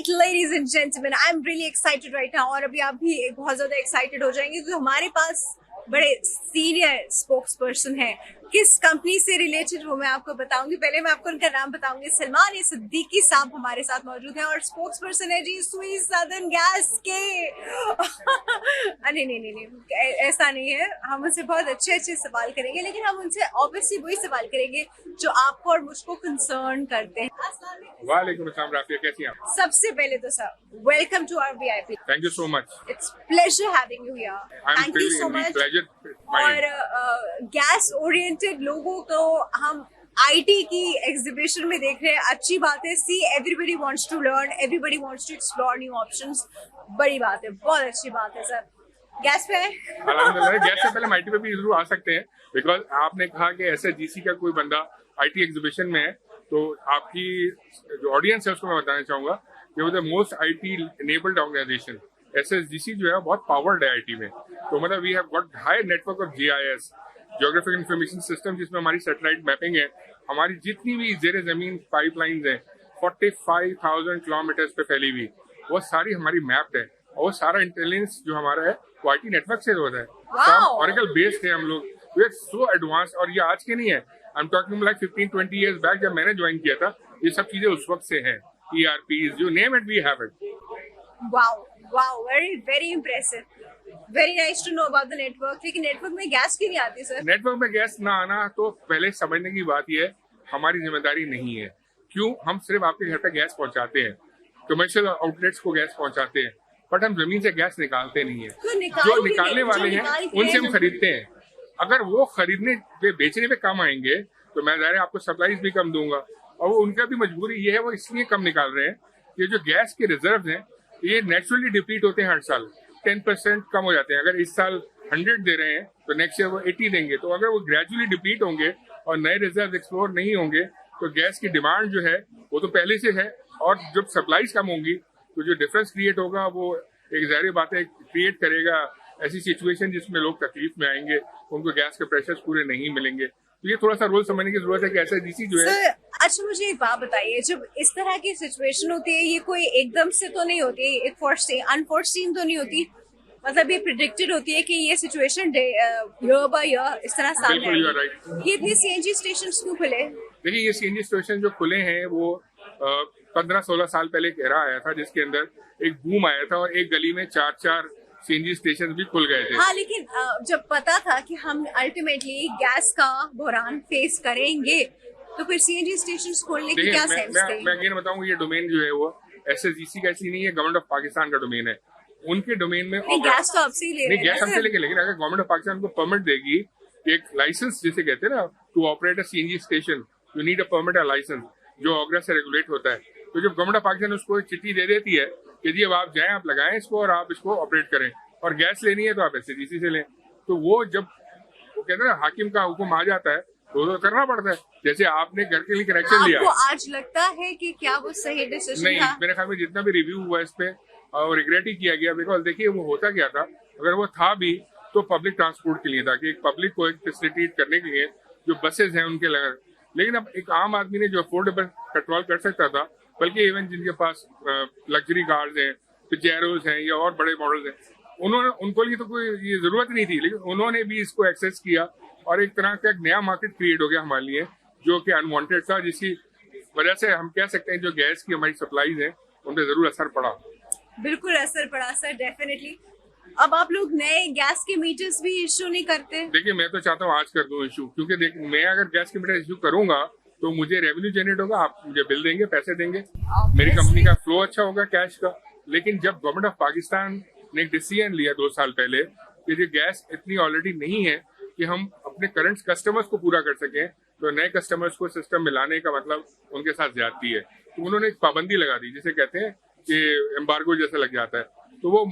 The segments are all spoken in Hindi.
Right ladies and gentleman, I am really excited right now और अभी आप भी बहुत ज्यादा एक्साइटेड हो जाएंगे क्योंकि हमारे पास बड़े सीनियर स्पोक्स पर्सन है। किस कंपनी से रिलेटेड वो मैं आपको बताऊंगी। पहले मैं आपको उनका नाम बताऊंगी। सलमान सिद्दीकी साहब हमारे साथ मौजूद हैं और स्पोक्स पर्सन है जी सुई सदर्न गैस के। नहीं, ऐसा नहीं है। हम उनसे बहुत अच्छे सवाल करेंगे, लेकिन हम उनसे ऑब्वियसली वही सवाल करेंगे जो आपको और मुझको कंसर्न करते हैं। वालेकुम अस्सलाम राफिया, कैसी हैं आप? सबसे पहले तो sir welcome to our VIP. Thank you so much. It's pleasure having you here. Thank you so much. और गैस ओरिएंटेड लोगों को हम आईटी की एग्जीबिशन में देख रहे हैं, अच्छी बात है। See everybody wants to learn, everybody wants to explore new options. बड़ी बात है, बहुत अच्छी बात है सर। गैस पे अल्हम्दुलिल्लाह, गैस से पहले हम आईटी पे भी जरूर आ सकते हैं, बिकॉज आपने कहा कि एसएसजीसी का कोई बंदा आईटी एग्जीबिशन में है, तो आपकी जो ऑडियंस है उसको मैं बताना चाहूंगा कि वो the most IT enabled organization SSGC जो है बहुत पावर्ड है आईटी में। तो मतलब we have got high network of GIS, geographic information system, जिसमें हमारी सैटेलाइट मैपिंग है। हमारी जितनी भी जेर जमीन पाइपलाइंस हैं 45,000 किलोमीटर्स पे फैली हुई, वो सारी हमारी मैप्ड है। और वो सारा इंटेलिजेंस जो हमारा है वो आईटी नेटवर्क से होता है। ऑरेकल बेस्ड है हम लोग। वी आर सो एडवांस, और ये आज के नहीं है। I am talking like 15-20 years back जब मैंने ज्वाइन किया था, ये सब चीजें उस वक्त से हैं। ERPs, you name it, we have it. Wow, very impressive. Very nice to know about the network. लेकिन नेटवर्क में गैस क्यों नहीं आती सर? नेटवर्क में गैस ना आना तो पहले समझने की बात यह है, हमारी जिम्मेदारी नहीं है। क्यों? हम सिर्फ आपके घर पे गैस पहुंचाते हैं, कमर्शियल आउटलेट्स को गैस पहुंचाते हैं, बट हम जमीन से गैस निकालते नहीं है। जो निकालने वाले हैं उनसे हम खरीदते हैं। अगर वो खरीदने पे, बेचने पे कम आएंगे तो मैं ज़ाहिर है आपको सप्लाईज भी कम दूंगा। और वो उनका भी मजबूरी ये है, वो इसलिए कम निकाल रहे हैं। ये जो गैस के रिजर्व हैं ये नेचुरली डिप्लीट होते हैं हर साल। 10% कम हो जाते हैं। अगर इस साल 100 दे रहे हैं तो नेक्स्ट ईयर वो 80 देंगे। तो अगर वो ग्रेजुअली डिप्लीट होंगे और नए रिजर्व एक्सप्लोर नहीं होंगे तो गैस की डिमांड जो है वो तो पहले से है, और जब सप्लाईज कम होंगी तो जो डिफरेंस क्रिएट होगा वो एक ज़ाहिर बात है क्रिएट करेगा ऐसी सिचुएशन जिसमें लोग तकलीफ में आएंगे, उनको गैस के प्रेशर्स पूरे नहीं मिलेंगे। तो ये थोड़ा सा रोल समझने की जरूरत है कि एसएसजीसी जो है। अच्छा, मुझे एक बात बताइए, जब इस तरह की सिचुएशन होती है, ये कोई एकदम से तो नहीं होती, अनफोर्सीन तो नहीं होती, मतलब ये प्रिडिक्टेड होती है कि ये सिचुएशन ईयर बाय ईयर इस तरह सामने आएगी। ये इतने सीएनजी स्टेशन क्यों खुले? देखिए, ये सीएनजी स्टेशन जो खुले हैं वो 15-16 साल पहले एक एरा आया था जिसके अंदर एक बूम आया था और एक गली में 4-4 सीएनजी स्टेशन भी खुल गए थे। हाँ, लेकिन जब पता था कि हम अल्टीमेटली गैस का बहरान फेस करेंगे तो फिर सीएनजी स्टेशन खोलने की क्या सेंस थी? मैं अगेन बताऊंगा, ये डोमेन जो है वो एसएसजीसी का इसलिए नहीं है, गवर्नमेंट ऑफ पाकिस्तान का डोमेन है। उनके डोमेन में गैस तो आपसे ही ले रहे हैं। गैस हमसे लेके, लेकिन अगर गवर्नमेंट ऑफ पाकिस्तान को परमिट देगी, एक लाइसेंस जिसे कहते हैं ना, to operate a CNG station you need a permit, a license, जो ऑगरा से रेगुलेट होता है। तो जब गवर्नमेंट ऑफ पाकिस्तान उसको एक चिट्ठी दे देती है कि जी अब आप जाएं, आप लगाएं इसको और आप इसको ऑपरेट करें, और गैस लेनी है तो आप एसएसजीसी से लें, तो वो जब वो कहते हैं ना हाकिम का हुक्म आ जाता है तो करना पड़ता है। जैसे आपने घर के लिए कनेक्शन लिया, आपको आज लगता है कि क्या वो सही डिसीजन नहीं था? मेरे ख्याल में जितना भी रिव्यू हुआ इस पे और रिग्रेट ही किया गया, बिकॉज देखिए वो होता क्या था, अगर वो था भी तो पब्लिक ट्रांसपोर्ट के लिए था कि एक पब्लिक को एक फैसिलिटेट करने के लिए जो बसेज हैं उनके लगे। लेकिन अब एक आम आदमी ने जो अफोर्डेबल पेट्रोल कर सकता था, बल्कि इवन जिनके पास लग्जरी कार्स हैं, पिजेरोज हैं या और बड़े मॉडल्स हैं, उनको लिए तो कोई ये जरूरत नहीं थी, लेकिन उन्होंने भी इसको एक्सेस किया और एक तरह का एक नया मार्केट क्रिएट हो गया हमारे लिए जो कि अनवांटेड था, जिसकी वजह से हम कह सकते हैं जो गैस की हमारी सप्लाईज हैं उन पर जरूर असर पड़ा। बिल्कुल असर पड़ा सर, डेफिनेटली। अब आप लोग नए गैस के मीटर्स भी इश्यू नहीं करते? देखिए, मैं तो चाहता हूँ आज कर दूं इशू, क्योंकि मैं अगर गैस के मीटर इशू करूंगा तो मुझे रेवेन्यू जनरेट होगा, आप मुझे बिल देंगे, पैसे देंगे, मेरी कंपनी का फ्लो अच्छा होगा कैश का। लेकिन जब गवर्नमेंट ऑफ पाकिस्तान ने एक डिसीजन लिया 2 साल पहले कि ये गैस इतनी ऑलरेडी नहीं है कि हम अपने करंट कस्टमर्स को पूरा कर सकें, तो नए कस्टमर्स को सिस्टम में लाने का मतलब उनके साथ ज्यादती है, तो उन्होंने एक पाबंदी लगा दी जिसे कहते हैं कि एम्बार्गो जैसा लग जाता है। तो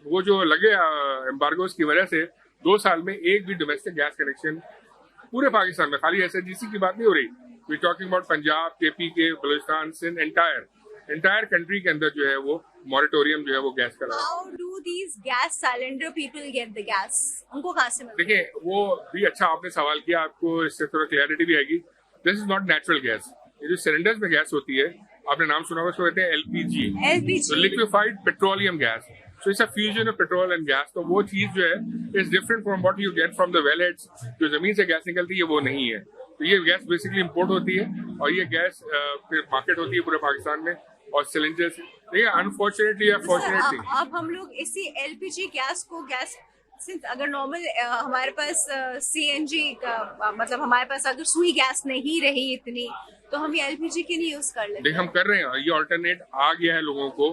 वो जो लगे एम्बार्गोस की वजह से 2 साल में एक भी डोमेस्टिक गैस कनेक्शन पूरे पाकिस्तान में, खाली एसएसजीसी की बात नहीं हो रही, we talking about Punjab, KP के, बलूचिस्तान, सिंध, एंटायर कंट्री के अंदर जो है वो मॉरिटोरियम जो है वो गैस का। How do these gas cylinder people get the gas? उनको कहाँ से मिलता है? देखिए, वो भी अच्छा आपने सवाल किया, आपको इससे थोड़ा क्लैरिटी भी आएगी। This is not natural gas. ये जो सिलेंडर्स में गैस होती है, आपने नाम सुना होगा, उसको कहते हैं LPG, LPG, liquefied petroleum gas. So it's a fusion of petrol and gas. तो वो चीज जो है is different from what you get from the well heads. जो जमीन से गैस निकलती है वो नहीं है। तो ये गैस बेसिकली इम्पोर्ट होती है और ये गैस फिर मार्केट होती है पूरे पाकिस्तान में और सिलेंडर्स। देखिए अनफॉर्चुनेटली या फॉर्चुनेटली अब हम लोग इसी LPG गैस को सिंस अगर नॉर्मल हमारे पास CNG का मतलब हमारे पास अगर सुई गैस नहीं रही इतनी तो हम ये LPG की नहीं यूज कर लेते। देखिए हम कर रहे हैं, ये ऑल्टरनेट आ गया है लोगों को।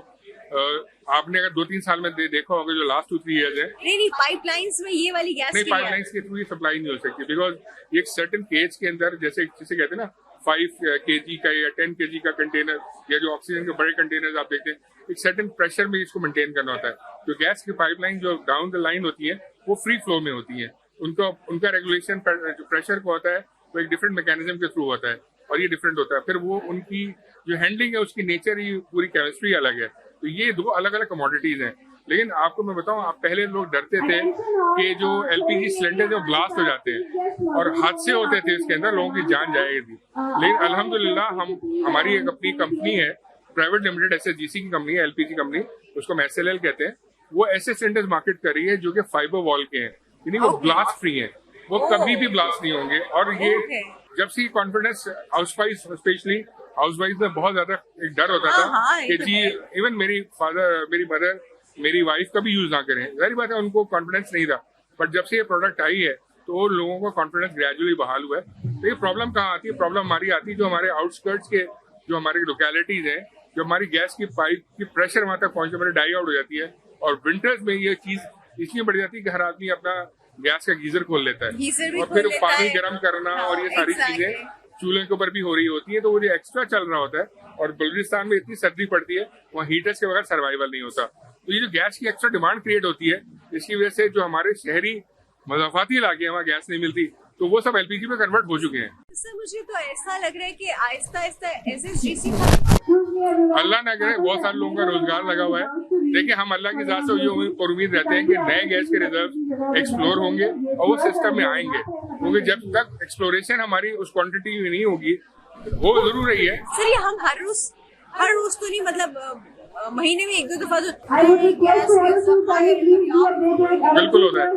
आपने अगर 2-3 साल में देखा होगा जो लास्ट 2-3 ईयर्स है, नहीं पाइपलाइंस में ये वाली गैस नहीं पाइपलाइंस के थ्रू ये सप्लाई नहीं हो सकती बिकॉज ये एक सर्टेन केज के अंदर, जैसे जिसे कहते हैं ना 5 kg का या 10 kg का कंटेनर या जो ऑक्सीजन के बड़े कंटेनर आप देखते हैं, एक सर्टेन प्रेशर में इसको मेंटेन करना होता है। तो गैस की पाइपलाइन जो डाउन द लाइन होती है वो फ्री फ्लो में होती है। उनका रेगुलेशन जो प्रेशर को होता है वो एक डिफरेंट मैकेनिज्म के थ्रू होता है और ये डिफरेंट होता है। फिर वो उनकी जो हैंडलिंग है उसकी नेचर ही पूरी केमिस्ट्री अलग है। तो ये 2 अलग अलग कमोडिटीज हैं। लेकिन आपको मैं बताऊं, आप पहले लोग डरते थे कि जो LPG सिलेंडर जो ब्लास्ट हो जाते हैं और हादसे होते थे इसके अंदर, लोगों की जान जाएगी। लेकिन अल्हम्दुलिल्लाह हमारी एक अपनी कंपनी है प्राइवेट लिमिटेड, SSGC की कंपनी है, LPG कंपनी, उसको हम SLL कहते हैं। वो ऐसे सिलेंडर्स मार्केट कर रही है जो कि फाइबर वॉल के हैं, यानी वो ब्लास्ट फ्री हैं, वो कभी भी ब्लास्ट नहीं होंगे। और ये जब से कॉन्फिडेंस हाउसवाइफ स्पेशली हाउसवाइफ में बहुत ज्यादा एक डर होता था कि जी इवन मेरी मदर मेरी वाइफ कभी यूज ना करें, जाहिर बात है उनको कॉन्फिडेंस नहीं था। बट जब से ये प्रोडक्ट आई है तो लोगों का कॉन्फिडेंस ग्रेजुअली बहाल हुआ है। तो ये प्रॉब्लम कहाँ आती है? प्रॉब्लम हमारी आती है जो हमारे आउटस्कर्ट्स के जो हमारी लोकेलिटीज हैं, जो हमारी गैस की पाइप की प्रेशर वहां तक पहुंचने में डाई आउट हो जाती है। और विंटर्स में ये चीज इसलिए बढ़ जाती है कि हर आदमी अपना गैस का गीजर खोल लेता है और फिर पानी गर्म करना और ये सारी चीजें चूल्हे के ऊपर भी हो रही होती है। तो वो जो एक्स्ट्रा चल रहा होता है और बलूचिस्तान में इतनी सर्दी पड़ती है, वहाँ हीटर्स के बगैर सर्वाइवल नहीं होता। तो ये जो गैस की एक्स्ट्रा डिमांड क्रिएट होती है, इसकी वजह से जो हमारे शहरी मज़ाफ़ाती इलाके हैं वहाँ गैस नहीं मिलती, तो वो सब LPG में कन्वर्ट हो चुके हैं। सर मुझे तो ऐसा लग रहा है कि आहिस्ता आहिस्ता SSGC अल्लाह ना करे बहुत सारे लोगों का रोजगार लगा हुआ है। देखिए हम अल्लाह की ज़ात से ये उम्मीद रहते हैं कि नए गैस के रिजर्व एक्सप्लोर होंगे और वो सिस्टम में आएंगे, क्योंकि जब तक एक्सप्लोरेशन हमारी उस क्वांटिटी में नहीं होगी वो जरूर रही है। सर ये हम हर रोज तो नहीं, मतलब महीने में 1-2 दफा तो बिल्कुल होता है।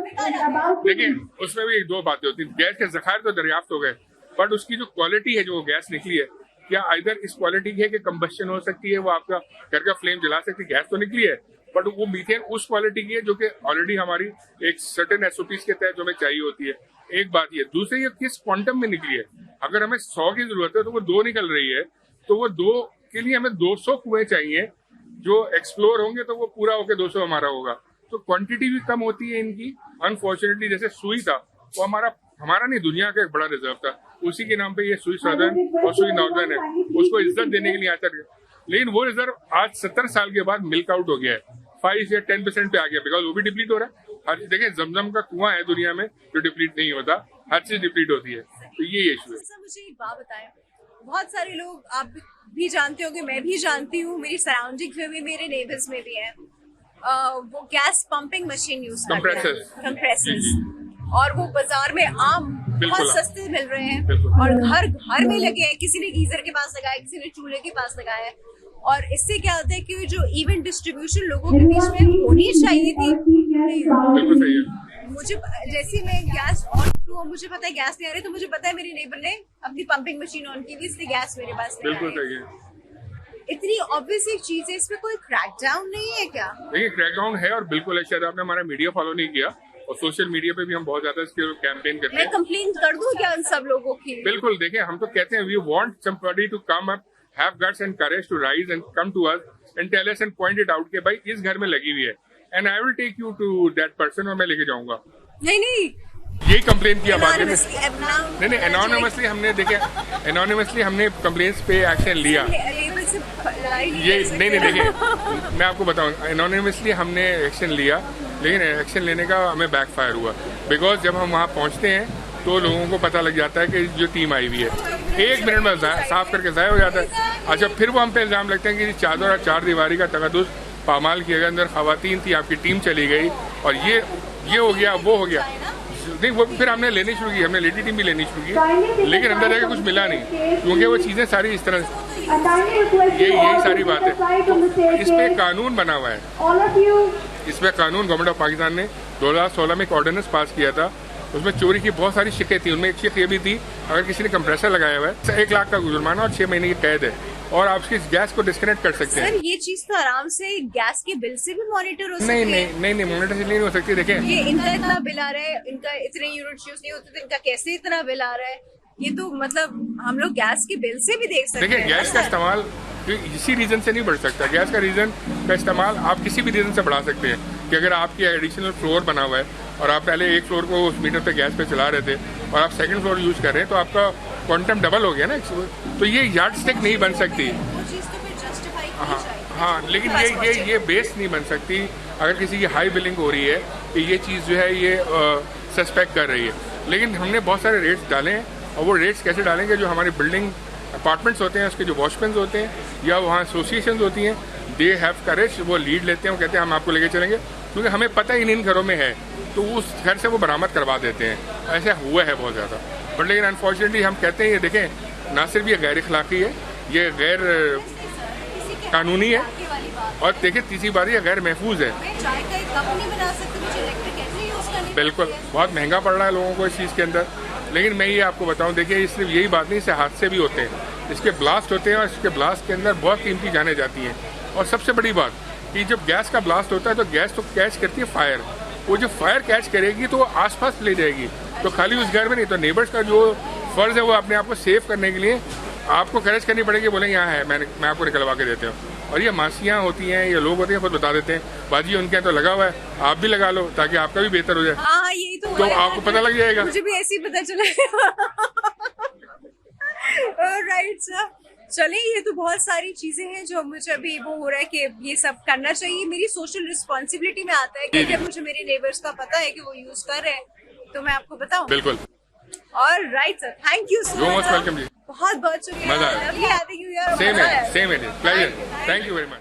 देखिए उसमें भी 2 बातें होती हैं। गैस के जखायर तो दरियाफ्त हो गए, बट उसकी जो क्वालिटी है जो गैस निकली है, क्या आइदर इस क्वालिटी की है कि कंबस्शन हो सकती है, वो आपका घर का फ्लेम जला सकती है, गैस तो निकली है, बट वो मीथेन उस क्वालिटी की है जो कि ऑलरेडी हमारी एक सर्टेन SOPs के तहत जो हमें चाहिए होती है। एक बात ये, दूसरी ये किस क्वांटम में निकली है। अगर हमें 100 की जरूरत है तो वो 2 निकल रही है, तो वो 2 के लिए हमें 200 कुएं चाहिए जो एक्सप्लोर होंगे, तो वो पूरा होकर 200 हमारा होगा। तो क्वांटिटी भी कम होती है इनकी। अनफॉर्चुनेटली जैसे सुई था वो हमारा नहीं, दुनिया का एक बड़ा रिजर्व था, उसी के नाम पे ये सुई सदर्न और सुई नॉर्दर्न है, उसको इज्जत देने के लिए आता है। लेकिन वो रिजर्व आज 70 साल के बाद मिल्क आउट हो गया है, 5 या 10% पे आ गया, बिकॉज वो भी डिप्लीट हो रहा है। हर देखिए जमजम का कुआं है दुनिया में जो डिप्लीट नहीं होता, हर चीज डिप्लीट होती है। तो ये इशू है। मुझे एक बात बताएं, बहुत सारे लोग आप भी जानते होंगे, मैं भी जानती हूँ, मेरी सराउंडिंग्स में भी, मेरे नेबर्स में भी है, वो गैस पंपिंग मशीन यूज करते हैं, कंप्रेसर्स, और वो बाजार में आम बहुत सस्ते मिल रहे हैं और घर में लगे हैं। किसी ने गीजर के पास लगाया, किसी ने चूल्हे के पास लगाया है। और इससे क्या होता है कि जो इवन डिस्ट्रीब्यूशन लोगों के बीच में होनी चाहिए थी, मुझे जैसे मैं गैस ऑन करूँ, मुझे पता है गैस नहीं आ रही, तो मुझे पता है मेरी नेबर ने अपनी पंपिंग मशीन ऑन की थी, इसलिए गैस मेरे पास नहीं आ रही। इतनी ऑब्वियस एक चीज है, इसमें कोई क्रैकडाउन नहीं है क्या? देखिए क्रैकडाउन है और बिल्कुल है। शायद आपने हमारा मीडिया फॉलो नहीं किया और सोशल मीडिया पे भी हम बहुत ज्यादा इसके कैंपेन करते हैं। मैं कंप्लेंट कर दूं क्या उन सब लोगों की? बिल्कुल, देखिए हम तो कहते हैं we want somebody to come up, have guts and courage to rise and come to us and tell us and point it out कि भाई इस घर में लगी हुई है, and I will take you to that person और मैं लेके जाऊंगा। नहीं यही कंप्लेन किया बात नहीं, एनोनिमसली हमने देखे, एनोनिमसली हमने कंप्लेंट्स पे एक्शन लिया। ये नहीं देखिए मैं आपको बताऊं, एनोनिमसली हमने एक्शन लिया, लेकिन एक्शन लेने का हमें बैकफायर हुआ। बिकॉज जब हम वहाँ पहुँचते हैं तो लोगों को पता लग जाता है कि जो टीम आई हुई है 1 मिनट में साफ करके ज़ाया हो जाता है। अच्छा फिर वो हम पे इल्ज़ाम लगते हैं कि चादर और 4 दीवारी का तकद्दुस पामाल किया गया, अंदर खवातीन थी, आपकी टीम चली गई और ये हो गया वो हो गया। नहीं वो फिर हमने लेनी शुरू की, हमने लेडी टीम भी लेनी शुरू की, लेकिन अंदर जाके कुछ मिला नहीं, क्योंकि वो चीज़ें सारी इस तरह यही सारी बात है। तो इस पे कानून बना हुआ है, इसमें कानून गवर्नमेंट ऑफ पाकिस्तान ने 2016 में एक ऑर्डिनेंस पास किया था। उसमें चोरी की बहुत सारी शिकें थी, उनमें एक शिक ये भी थी अगर किसी ने कंप्रेसर लगाया हुआ है 1 लाख का जुर्माना और 6 महीने की कैद है और आप उसकी गैस को डिस्कनेक्ट कर सकते हैं। सर ये चीज तो आराम से गैस के बिल से भी मॉनिटर हो सकती नहीं है। नहीं मॉनिटर से नहीं हो सकती। देखें ये इनका इतना बिल आ रहा है, इनका इतने यूनिट यूज नहीं होते तो इनका कैसे इतना बिल आ रहा है, ये तो मतलब हम लोग गैस के बिल से भी देख सकते हैं। देखिए गैस का इस्तेमाल इसी रीजन से नहीं बढ़ सकता। गैस का रीजन का इस्तेमाल आप किसी भी रीजन से बढ़ा सकते हैं कि अगर आपकी एडिशनल फ्लोर बना हुआ है और आप पहले एक फ्लोर को उस मीटर पे गैस पे चला रहे थे और आप सेकंड फ्लोर यूज कर रहे हैं तो आपका क्वांटम डबल हो गया ना, तो ये यार्ड स्टिक नहीं बन सकती। हाँ लेकिन ये बेस नहीं बन सकती अगर किसी की हाई बिलिंग हो रही है कि ये चीज़ जो है ये सस्पेक्ट कर रही है। लेकिन हमने बहुत सारे रेट्स डाले हैं और वो रेट्स कैसे डालेंगे, जो हमारी बिल्डिंग अपार्टमेंट्स होते हैं उसके जो वॉचमैन होते हैं या वहाँ एसोसिएशन होती हैं, दे हैव करेज, वो लीड लेते हैं, वो कहते हैं हम आपको लेके चलेंगे क्योंकि हमें पता ही नहीं इन घरों में है, तो उस घर से वो बरामद करवा देते हैं। ऐसा हुआ है बहुत ज़्यादा, बट लेकिन अनफॉर्चुनेटली हम कहते हैं ये देखें ना सिर्फ ये गैर इखलाकी है, ये गैर कानूनी है और देखिए तीसरी बात ये गैर महफूज है। बिल्कुल बहुत महंगा पड़ रहा है लोगों को इस चीज़ के अंदर। लेकिन मैं ये आपको बताऊं, देखिए सिर्फ यही बात नहीं, इससे हादसे भी होते हैं, इसके ब्लास्ट होते हैं और इसके ब्लास्ट के अंदर बहुत कीमती जाने जाती हैं। और सबसे बड़ी बात कि जब गैस का ब्लास्ट होता है तो गैस तो कैच करती है फायर, वो जो फायर कैच करेगी तो वो आसपास ले जाएगी, तो खाली उस घर में नहीं, तो नेबर्स का जो फर्ज है वो अपने आप को सेव करने के लिए आपको करेज करनी पड़ेगी, बोलेंगे यहाँ है मैं आपको निकलवा के देते हूँ। और ये मासियाँ होती हैं, ये लोग होते हैं खुद बता देते हैं बाजी उनके यहाँ तो लगा हुआ है, आप भी लगा लो ताकि आपका भी बेहतर हो जाए। हाँ यही तो आपको पता लग जाएगा। मुझे भी ऐसे ही पता चला। राइट सर, चलिए ये तो बहुत सारी चीजें हैं जो मुझे अभी वो हो रहा है कि ये सब करना चाहिए, मेरी सोशल रिस्पॉन्सिबिलिटी में आता है कि अगर मुझे मेरे नेबर्स का पता है कि वो यूज कर रहे हैं तो मैं आपको बताऊं। बिल्कुल। और right sir, thank you so much, welcome जी, बहुत बहुत शुक्रिया। सेम है, pleasure, thank you very much.